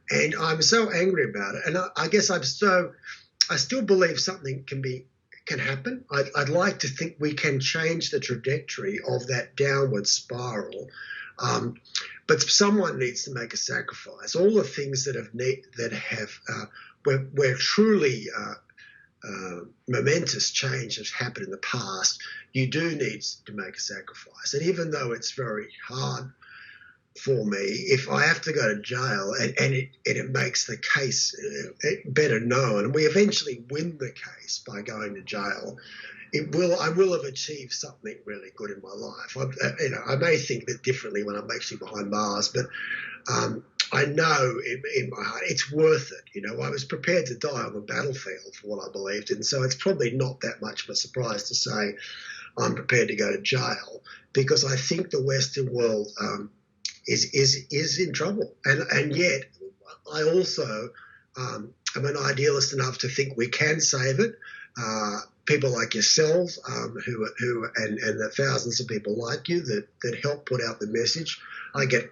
And I'm so angry about it. And I guess I still believe something can happen. I'd like to think we can change the trajectory of that downward spiral. But someone needs to make a sacrifice. All the things where truly momentous change has happened in the past, you do need to make a sacrifice. And even though it's very hard, for me if I have to go to jail and it makes the case better known, and we eventually win the case by going to jail. I will have achieved something really good in my life. I may think a bit differently when I'm actually behind bars, but I know in my heart it's worth it. I was prepared to die on the battlefield for what I believed in, so it's probably not that much of a surprise to say I'm prepared to go to jail, because I think the Western world is in trouble, and yet I also am an idealist enough to think we can save it. People like yourselves, who and the thousands of people like you that help put out the message. I get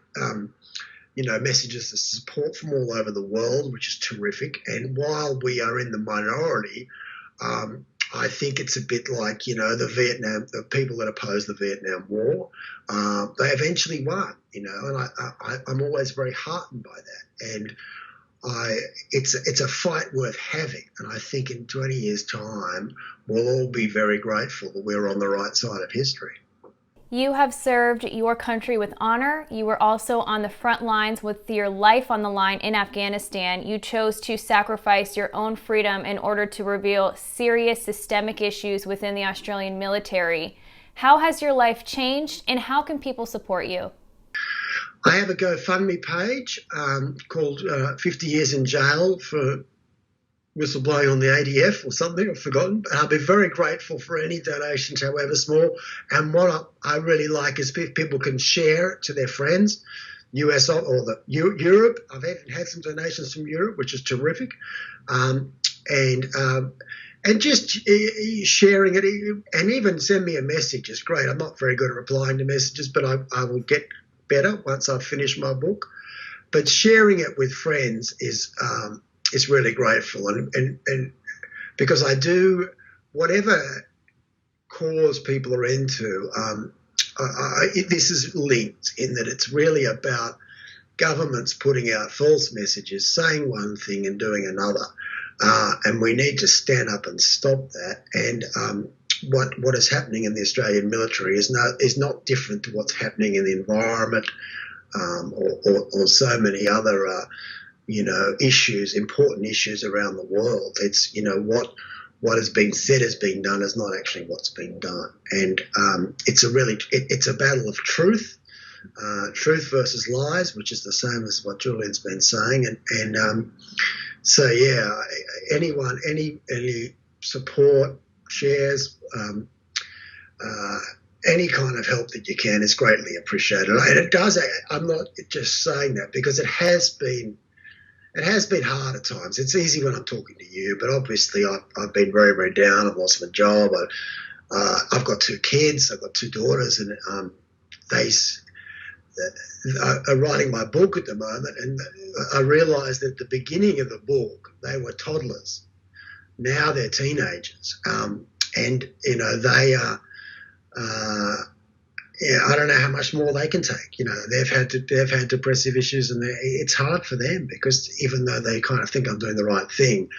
messages of support from all over the world, which is terrific. And while we are in the minority, I think it's a bit like, the people that opposed the Vietnam War, they eventually won, and I'm always very heartened by that. And it's a fight worth having. And I think in 20 years' time, we'll all be very grateful that we're on the right side of history. You have served your country with honor. You were also on the front lines with your life on the line in Afghanistan. You chose to sacrifice your own freedom in order to reveal serious systemic issues within the Australian military. How has your life changed, and how can people support you? I have a GoFundMe page called 50 Years in Jail for whistleblowing on the ADF or something, I've forgotten. I'll be very grateful for any donations, however small. And what I really like is if people can share it to their friends, US or Europe. I've had some donations from Europe, which is terrific. And just sharing it, and even send me a message is great. I'm not very good at replying to messages, but I will get better once I've finished my book. But sharing it with friends is really grateful, and because I do whatever cause people are into. This is linked in that it's really about governments putting out false messages, saying one thing and doing another, and we need to stand up and stop that. And what is happening in the Australian military is not different to what's happening in the environment or so many other issues, important issues around the world. It's what has been said has been done is not actually what's been done, and it's a battle of truth versus lies, which is the same as what Julian's been saying, and so yeah, any support, shares, any kind of help that you can is greatly appreciated. And it does. I'm not just saying that because it has been hard at times. It's easy when I'm talking to you, but obviously I've been very, very down. I've lost my job. I've got 2 kids. I've got 2 daughters, and they are writing my book at the moment. And I realised at the beginning of the book they were toddlers. Now they're teenagers, and they are. I don't know how much more they can take. They've had depressive issues, and it's hard for them because even though they kind of think I'm doing the right thing,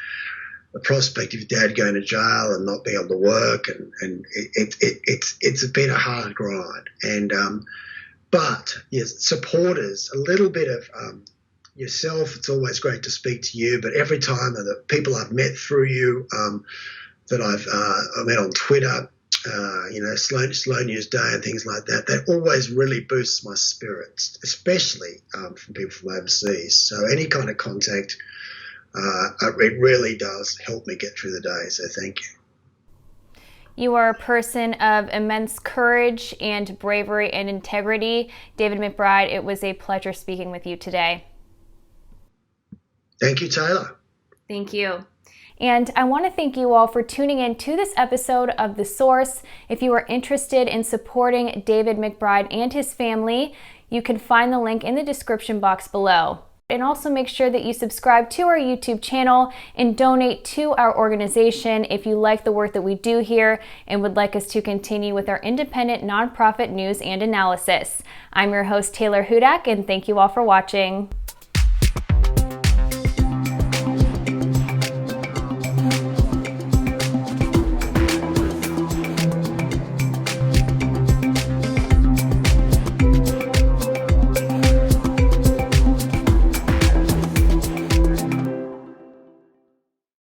the prospect of Dad going to jail and not being able to work, and it's been a hard grind. And but yes, supporters, a little bit of yourself. It's always great to speak to you, but every time the people I've met through you, that I've met on Twitter. Slow News Day and things like that always really boosts my spirits, especially from people from overseas. So any kind of contact, it really does help me get through the day. So thank you. You are a person of immense courage and bravery and integrity. David McBride, it was a pleasure speaking with you today. Thank you, Taylor. Thank you. And I want to thank you all for tuning in to this episode of The Source. If you are interested in supporting David McBride and his family, you can find the link in the description box below. And also make sure that you subscribe to our YouTube channel and donate to our organization if you like the work that we do here and would like us to continue with our independent nonprofit news and analysis. I'm your host, Taylor Hudak, and thank you all for watching.